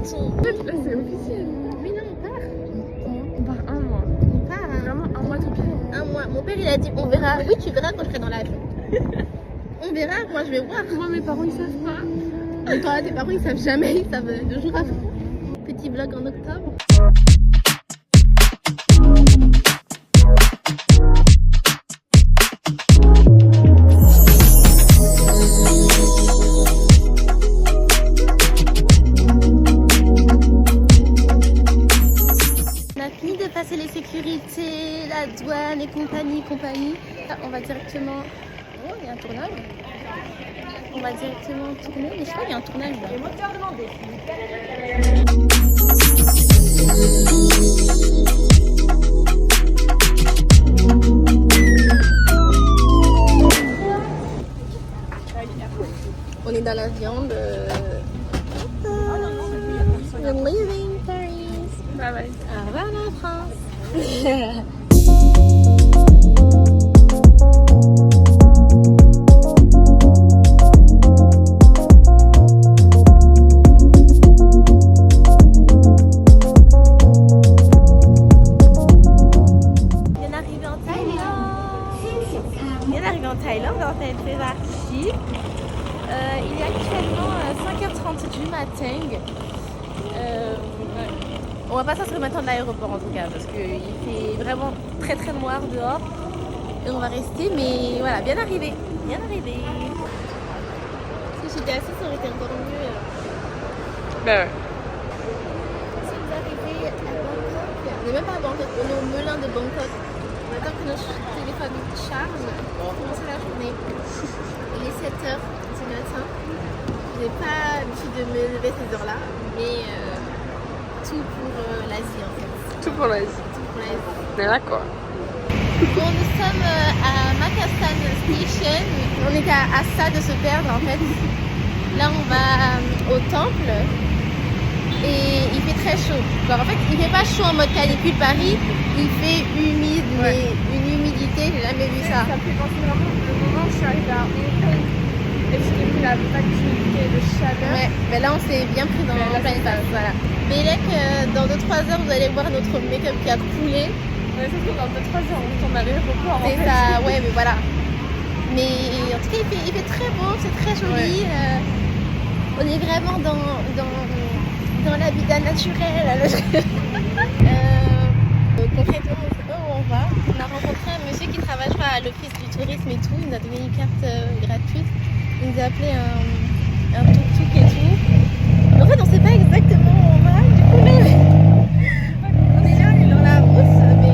ton... Là c'est officiel. Mais non, on part. On part un mois. On part, hein. Vraiment un mois tout pile. Un mois. Mon père, il a dit, on verra. Oui, tu verras quand je serai dans l'avion. On verra, moi je vais voir. Moi mes parents ils savent pas. Et toi, tes parents, ils savent jamais. Ils savent 2 jours avant. Petit vlog en octobre. Passer les sécurités, la douane et compagnie. Là, on va directement... Oh, il y a un tournage. On va directement tourner, mais je crois qu'il y a un tournage là. On est dans la viande. We're leaving Paris. Bye bye. Au revoir la France. Dans cette partie. Il est actuellement 5h30 du matin. On va pas sortir maintenant de l'aéroport en tout cas parce qu'il fait vraiment très très noir dehors et on va rester, mais voilà, bien arrivé. Si j'étais assise, ça aurait été encore mieux. Bah ouais. Si vous arrivez à Bangkok, on n'est même pas à Bangkok, on est au Melun de Bangkok. On attend que notre téléphone charge pour commencer la journée. Il est 7h du matin. Je n'ai pas l'habitude de me lever à ces heures-là, mais tout pour l'Asie en fait. Tout pour l'Asie. On est là quoi. Bon, nous sommes à Makassan Station. On était à ça de se perdre en fait. Là on va au temple et il fait très chaud. Alors, en fait il fait pas chaud en mode canicule Paris, il fait humide, mais une humidité, j'ai jamais vu ça. Ça me fait penser vraiment le moment où je suis arrivée à Hong Kong et j'ai vu la vacuité de chaleur. Ouais, mais là on s'est bien pris dans plein face. Voilà. Mais là que dans 2-3 heures vous allez voir notre make-up qui a coulé. Ouais, c'est sûr, dans 2-3 heures on retourne à l'aéroport. C'est ça, ouais, mais voilà. Mais en tout cas il fait très beau, c'est très joli. Ouais. On est vraiment dans l'habitat naturel. Concrètement, on sait pas où on va. On a rencontré un monsieur qui travaille à l'office du tourisme et tout. Il nous a donné une carte gratuite. Il nous a appelé un tuk-tuk et tout. Mais en fait, on sait pas exactement où on va. Du coup, là, on est là, on est dans la route. Mais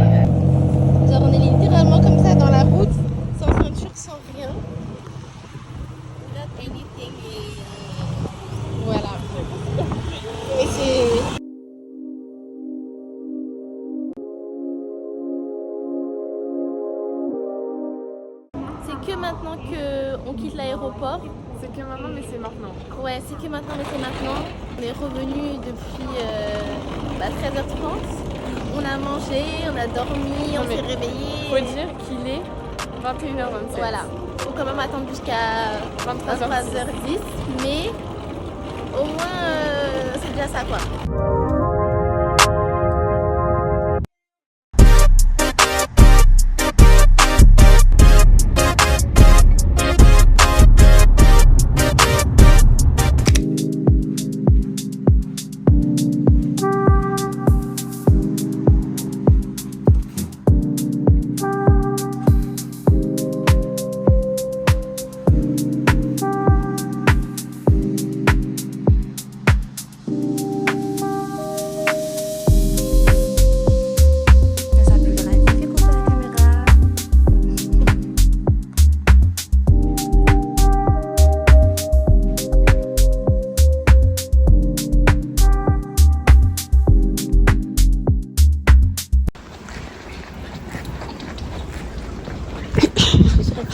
genre, on est littéralement comme ça dans la route, sans ceinture, sans rien. Not anything. Voilà. Mais c'est... que maintenant qu'on quitte l'aéroport. C'est que maintenant, mais c'est maintenant. Ouais, c'est que maintenant, mais c'est maintenant. On est revenu depuis 13h30. On a mangé, on a dormi, on s'est réveillé. Faut dire qu'il est 21h27. Voilà. Faut quand même attendre jusqu'à 23h10. Mais au moins, c'est déjà ça quoi.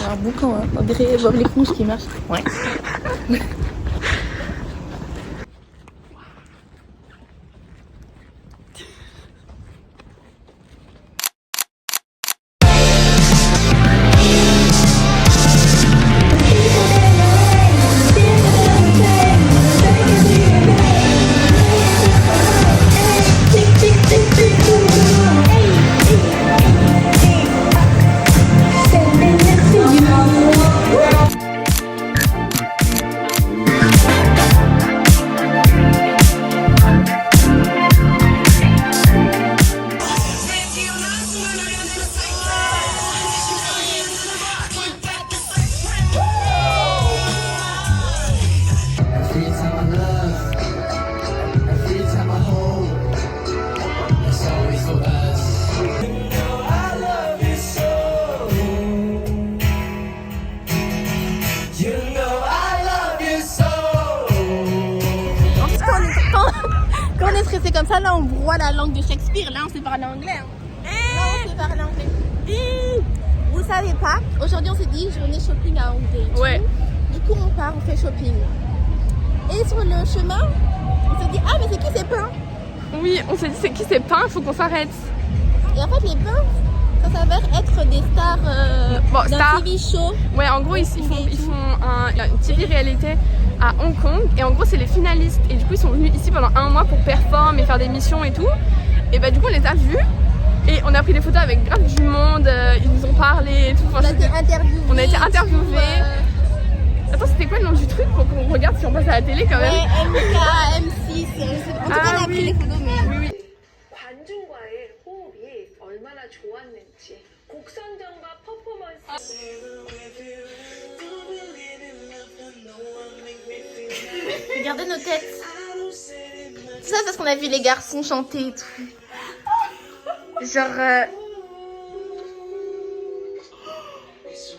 Un boucan, hein. On dirait Bob l'éponge qui marche. Ouais. est stressé comme ça, là on broie la langue de Shakespeare, là on sait parler anglais. Là on sait parler anglais. Vous savez pas, aujourd'hui on s'est dit journée shopping à Hongdae. Ouais. Du coup on part, on fait shopping. Et sur le chemin, on s'est dit ah mais c'est qui ces pains? Oui, on s'est dit c'est qui ces pains, il faut qu'on s'arrête. Et en fait les pains, ça s'avère être des stars d'un stars. TV show. Ouais, en gros ils font une TV réalité à Hong Kong et en gros c'est les finalistes et du coup ils sont venus ici pendant 1 mois pour performer et faire des missions et tout. Et bah du coup on les a vus et on a pris des photos avec grave du monde, ils nous ont parlé et tout. On a été interviewés. On a été interviewés. Attends, c'était quoi le nom du truc pour qu'on regarde si on passe à la télé quand même? Ouais, MK, M6. En tout cas, on a pris les photos, mais. Oui. 관중과의 호흡이 얼마나 좋았는지 곡 선정과 퍼포먼스 Regardez nos têtes. Tout ça parce qu'on a vu les garçons chanter et tout. Genre.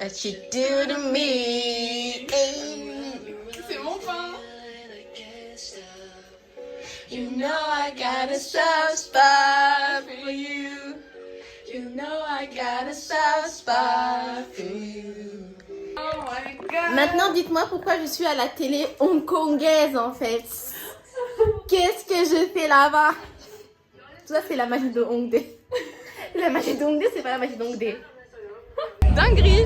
What you do to me. C'est mon pain. You know I got a soft spot for you. You know I got a soft spot for you. Oh my god. Maintenant, dites-moi pourquoi je suis à la télé hongkongaise en fait. Qu'est-ce que je fais là-bas? Tout ça, c'est la magie de Hongdae. La magie de Hongdae, c'est pas la magie d'Hongdae. Dinguerie.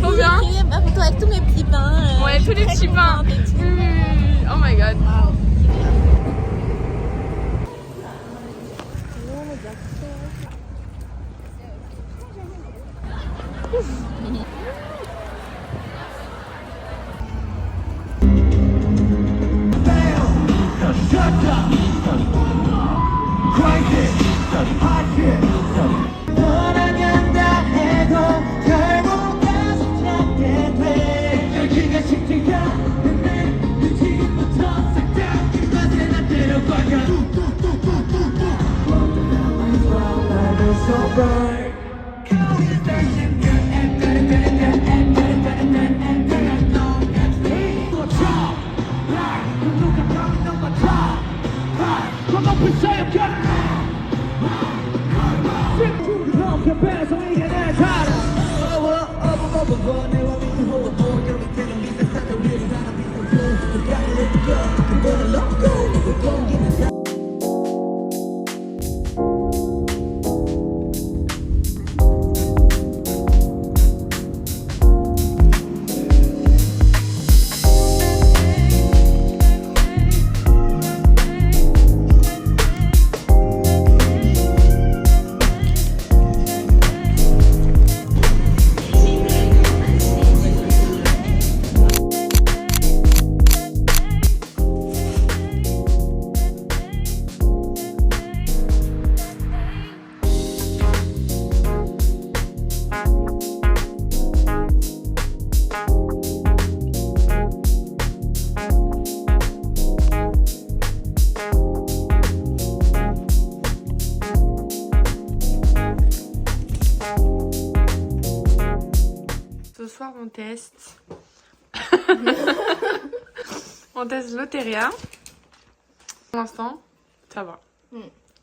Trop bien. J'ai pris ma photo avec tous mes petits pains. Ouais, tous les petits pains. Oh my god. Ce soir on teste. On teste l'Oteria. Pour l'instant, ça va.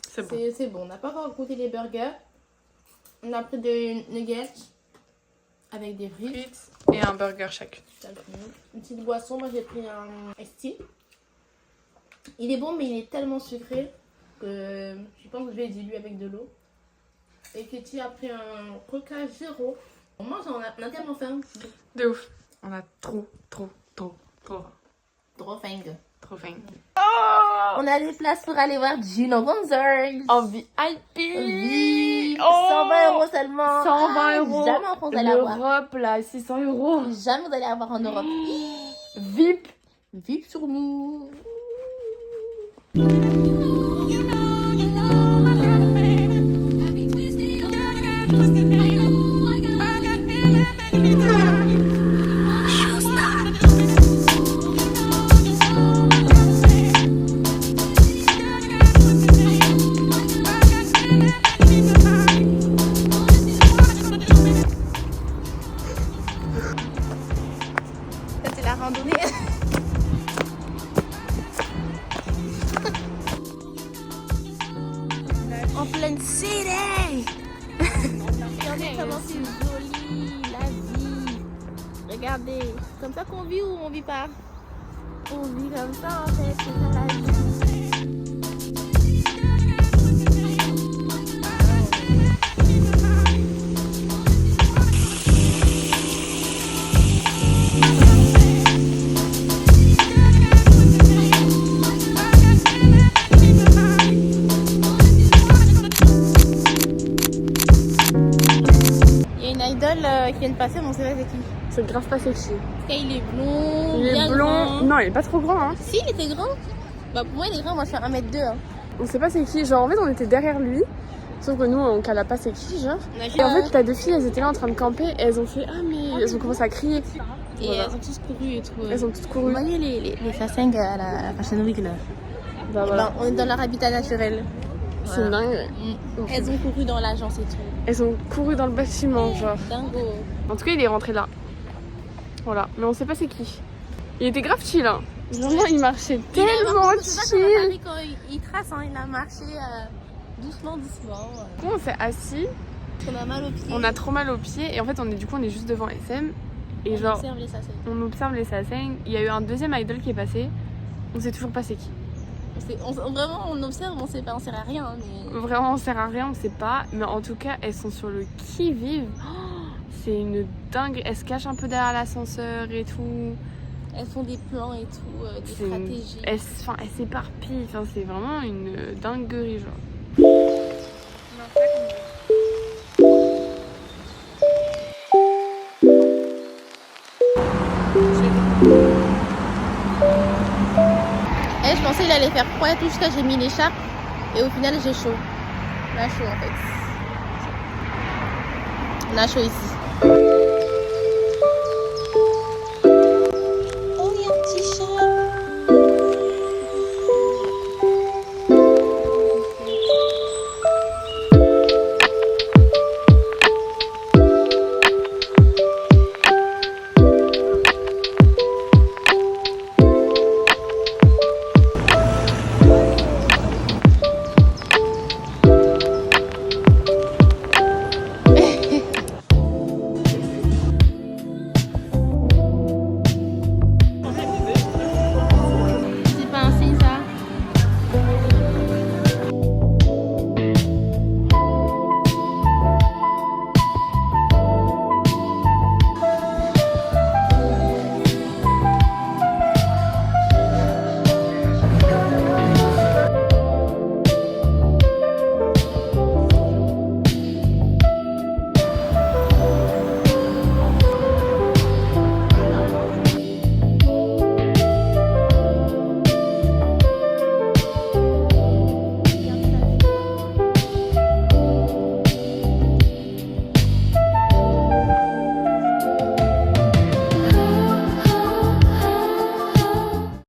C'est bon. C'est bon, on n'a pas encore goûté les burgers. On a pris des nuggets avec des frites. Frites et un burger chacune. Une petite boisson, moi j'ai pris un iced tea. Il est bon mais il est tellement sucré que je pense que je vais le diluer avec de l'eau. Et Katie a pris un Coca Zéro. On mange, on a tellement faim. De ouf. On a trop faim. Trop faim. Trop faim. On a des places pour aller voir Gino Gonzalez. En VIP. Oui. Oh. 120 € seulement. 120 €. Jamais en France, vous allez avoir. L'Europe là, 600 €. Jamais vous allez avoir en Europe. VIP. VIP sur nous. Fashion City. Regardez comment c'est joli, la vie. Regardez, c'est comme ça qu'on vit ou on vit pas? On vit comme ça en fait, c'est ça la vie. Qui vient de passer, mais on sait pas c'est qui. C'est grave pas sexy. Il est blond, Il est blond. Grand. Non, il est pas trop grand. Hein. Si, il était grand. Bah pour moi, il est grand. Moi, je fais 1m2. Hein. On sait pas c'est qui. Genre, en fait, on était derrière lui. Sauf que nous, on cala pas c'est qui, genre. Et en fait, t'as deux filles, elles étaient là en train de camper. Et elles ont fait ah, mais. Elles ont commencé à crier. Et voilà. elles ont tous couru et tout. Elles ont toutes couru. Vous voyez les façings à la Fashion Week là. Bah, voilà. Ben, on est dans leur habitat naturel. C'est voilà. dingue. Elles ont couru dans l'agence et tout. Elles ont couru dans le bâtiment, genre. Dingo. En tout cas, il est rentré là. Voilà, mais on sait pas c'est qui. Il était grave chill, hein. Vraiment, il marchait tellement chill. Quand il trace, hein, il a marché doucement. Du coup, on s'est assis. On a mal aux pieds. On a trop mal aux pieds. Et en fait, on est juste devant SM. Et genre, observe les sasaïs. on observe les sasaïs. Il y a eu un deuxième idol qui est passé. On sait toujours pas c'est qui. Vraiment, on observe, on sait pas, on sert à rien. Mais... Vraiment, on sert à rien, on sait pas. Mais en tout cas, elles sont sur le qui-vive. Oh, c'est une dingue. Elles se cachent un peu derrière l'ascenseur et tout. Elles font des plans et tout, des stratégies. Elles s'éparpillent. Enfin, c'est vraiment une dinguerie, genre. Je pensais qu'il allait faire froid et tout jusqu'à j'ai mis l'écharpe et au final j'ai chaud. On a chaud en fait. On a chaud ici.